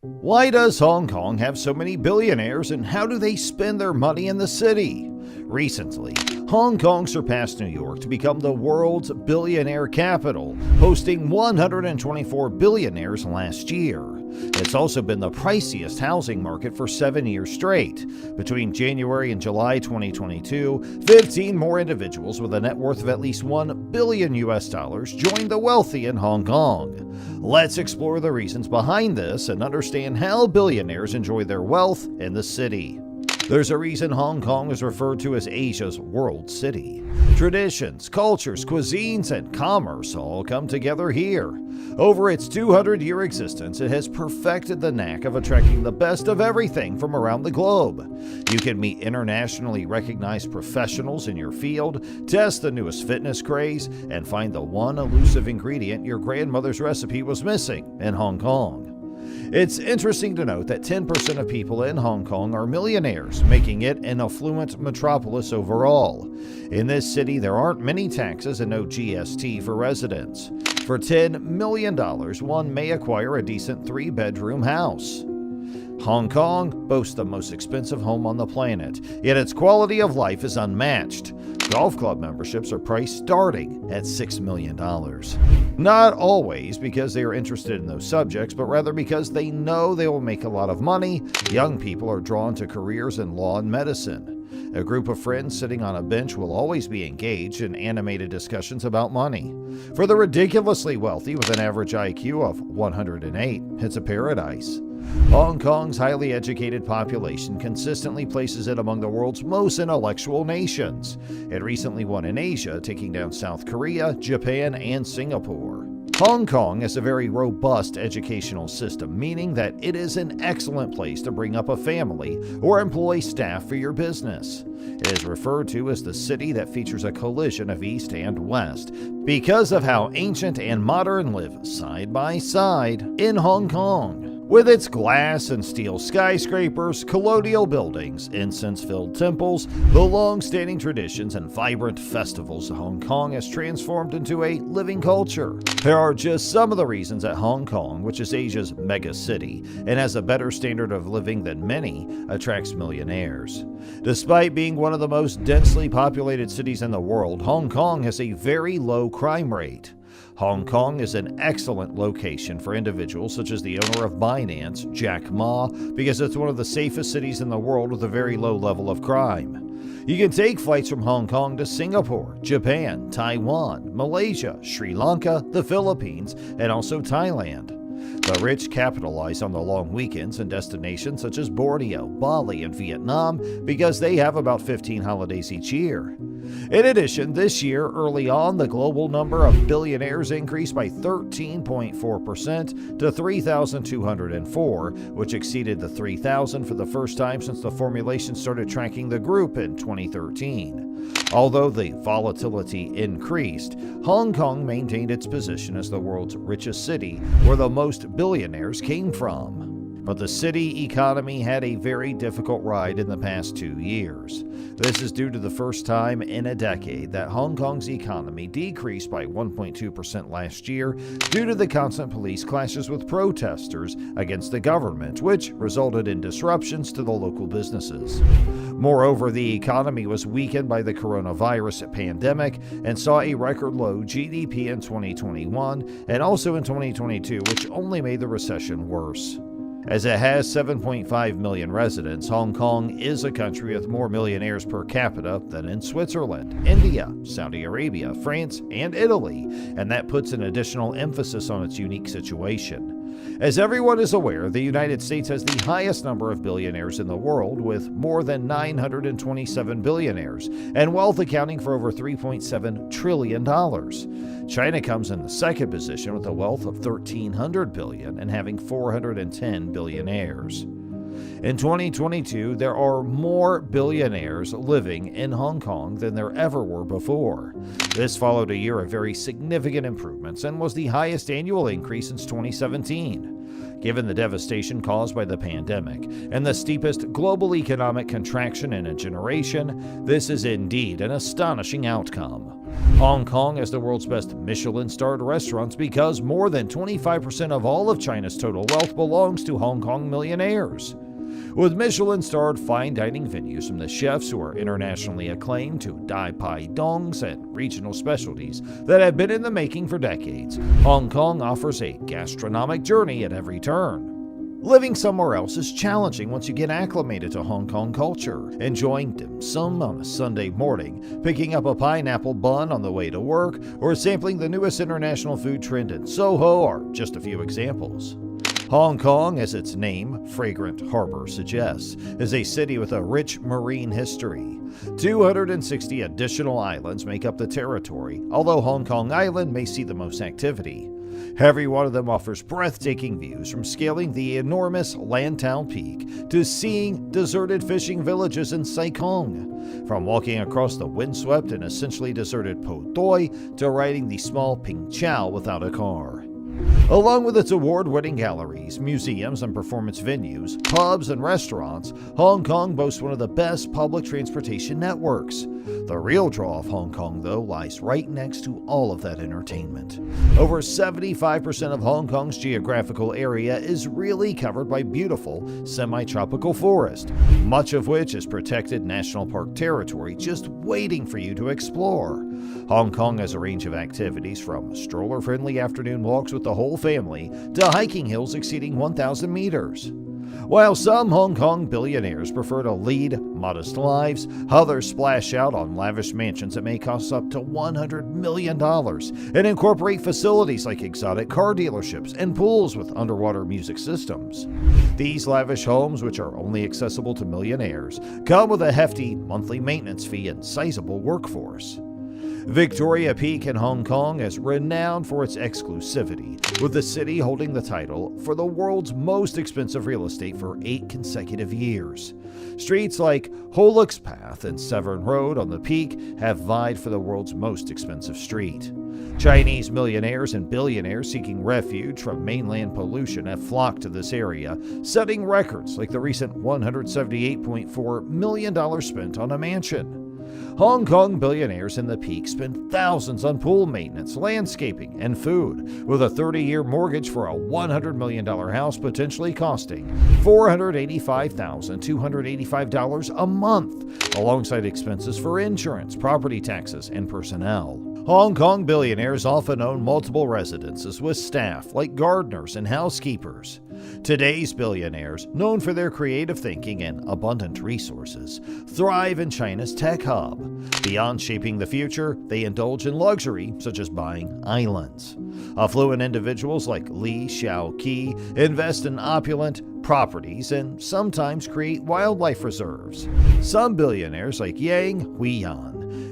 Why does Hong Kong have so many billionaires, and how do they spend their money in the city? Recently, Hong Kong surpassed New York to become the world's billionaire capital, hosting 124 billionaires last year. It's also been the priciest housing market for 7 years straight. Between January and July 2022, 15 more individuals with a net worth of at least $1 billion joined the wealthy in Hong Kong. Let's explore the reasons behind this and understand how billionaires enjoy their wealth in the city. There's a reason Hong Kong is referred to as Asia's world city. Traditions, cultures, cuisines, and commerce all come together here. Over its 200-year existence, it has perfected the knack of attracting the best of everything from around the globe. You can meet internationally recognized professionals in your field, test the newest fitness craze, and find the one elusive ingredient your grandmother's recipe was missing in Hong Kong. It's interesting to note that 10% of people in Hong Kong are millionaires, making it an affluent metropolis overall. In this city, there aren't many taxes and no GST for residents. For $10 million, one may acquire a decent 3-bedroom house. Hong Kong boasts the most expensive home on the planet, yet its quality of life is unmatched. Golf club memberships are priced starting at $6 million. Not always because they are interested in those subjects, but rather because they know they will make a lot of money. Young people are drawn to careers in law and medicine. A group of friends sitting on a bench will always be engaged in animated discussions about money. For the ridiculously wealthy with an average IQ of 108, it's a paradise. Hong Kong's highly educated population consistently places it among the world's most intellectual nations. It recently won in Asia, taking down South Korea, Japan, and Singapore. Hong Kong has a very robust educational system, meaning that it is an excellent place to bring up a family or employ staff for your business. It is referred to as the city that features a collision of East and West because of how ancient and modern live side by side in Hong Kong. With its glass and steel skyscrapers, colonial buildings, incense-filled temples, the long-standing traditions, and vibrant festivals, Hong Kong has transformed into a living culture. There are just some of the reasons that Hong Kong, which is Asia's mega city and has a better standard of living than many, attracts millionaires. Despite being one of the most densely populated cities in the world, Hong Kong has a very low crime rate. Hong Kong is an excellent location for individuals such as the owner of Binance, Jack Ma, because it's one of the safest cities in the world with a very low level of crime. You can take flights from Hong Kong to Singapore, Japan, Taiwan, Malaysia, Sri Lanka, the Philippines, and also Thailand. The rich capitalize on the long weekends in destinations such as Borneo, Bali, and Vietnam because they have about 15 holidays each year. In addition, this year, early on, the global number of billionaires increased by 13.4% to 3,204, which exceeded the 3,000 for the first time since the formulation started tracking the group in 2013. Although the volatility increased, Hong Kong maintained its position as the world's richest city, where the most billionaires came from. But the city economy had a very difficult ride in the past 2 years. This is due to the first time in a decade that Hong Kong's economy decreased by 1.2% last year due to the constant police clashes with protesters against the government, which resulted in disruptions to the local businesses. Moreover, the economy was weakened by the coronavirus pandemic and saw a record low GDP in 2021 and also in 2022, which only made the recession worse. As it has 7.5 million residents, Hong Kong is a country with more millionaires per capita than in Switzerland, India, Saudi Arabia, France, and Italy, and that puts an additional emphasis on its unique situation. As everyone is aware, the United States has the highest number of billionaires in the world, with more than 927 billionaires, and wealth accounting for over $3.7 trillion. China comes in the second position with a wealth of $1,300 billion and having 410 billionaires. In 2022, there are more billionaires living in Hong Kong than there ever were before. This followed a year of very significant improvements and was the highest annual increase since 2017. Given the devastation caused by the pandemic and the steepest global economic contraction in a generation, this is indeed an astonishing outcome. Hong Kong has the world's best Michelin-starred restaurants because more than 25% of all of China's total wealth belongs to Hong Kong millionaires. With Michelin-starred fine dining venues from the chefs who are internationally acclaimed to Dai Pai Dongs and regional specialties that have been in the making for decades, Hong Kong offers a gastronomic journey at every turn. Living somewhere else is challenging once you get acclimated to Hong Kong culture. Enjoying dim sum on a Sunday morning, picking up a pineapple bun on the way to work, or sampling the newest international food trend in Soho are just a few examples. Hong Kong, as its name, Fragrant Harbour, suggests, is a city with a rich marine history. 260 additional islands make up the territory, although Hong Kong Island may see the most activity. Every one of them offers breathtaking views, from scaling the enormous Lantau Peak to seeing deserted fishing villages in Sai Kung, from walking across the windswept and essentially deserted Po Toi to riding the small Ping Chau without a car. Along with its award-winning galleries, museums, and performance venues, pubs, and restaurants, Hong Kong boasts one of the best public transportation networks. The real draw of Hong Kong, though, lies right next to all of that entertainment. Over 75% of Hong Kong's geographical area is really covered by beautiful, semi-tropical forest, much of which is protected national park territory just waiting for you to explore. Hong Kong has a range of activities from stroller-friendly afternoon walks with the whole family to hiking hills exceeding 1,000 meters. While some Hong Kong billionaires prefer to lead modest lives, others splash out on lavish mansions that may cost up to $100 million and incorporate facilities like exotic car dealerships and pools with underwater music systems. These lavish homes, which are only accessible to millionaires, come with a hefty monthly maintenance fee and sizable workforce. Victoria Peak in Hong Kong is renowned for its exclusivity, with the city holding the title for the world's most expensive real estate for 8 consecutive years. Streets like Ho Luk's Path and Severn Road on the Peak have vied for the world's most expensive street. Chinese millionaires and billionaires seeking refuge from mainland pollution have flocked to this area, setting records like the recent $178.4 million spent on a mansion. Hong Kong billionaires in the Peak spend thousands on pool maintenance, landscaping, and food, with a 30-year mortgage for a $100 million house potentially costing $485,285 a month, alongside expenses for insurance, property taxes, and personnel. Hong Kong billionaires often own multiple residences with staff like gardeners and housekeepers. Today's billionaires, known for their creative thinking and abundant resources, thrive in China's tech hub. Beyond shaping the future, they indulge in luxury, such as buying islands. Affluent individuals like Li Xiaoqi invest in opulent properties and sometimes create wildlife reserves. Some billionaires like Yang Huiyan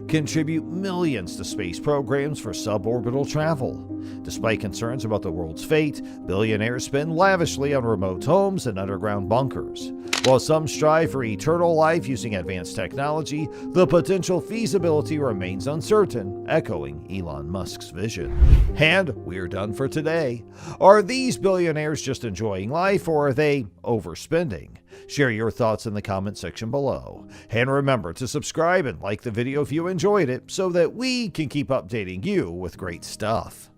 contribute millions to space programs for suborbital travel. Despite concerns about the world's fate, billionaires spend lavishly on remote homes and underground bunkers. While some strive for eternal life using advanced technology, the potential feasibility remains uncertain, echoing Elon Musk's vision. And we're done for today. Are these billionaires just enjoying life, or are they overspending? Share your thoughts in the comment section below. And remember to subscribe and like the video if you enjoyed it, so that we can keep updating you with great stuff.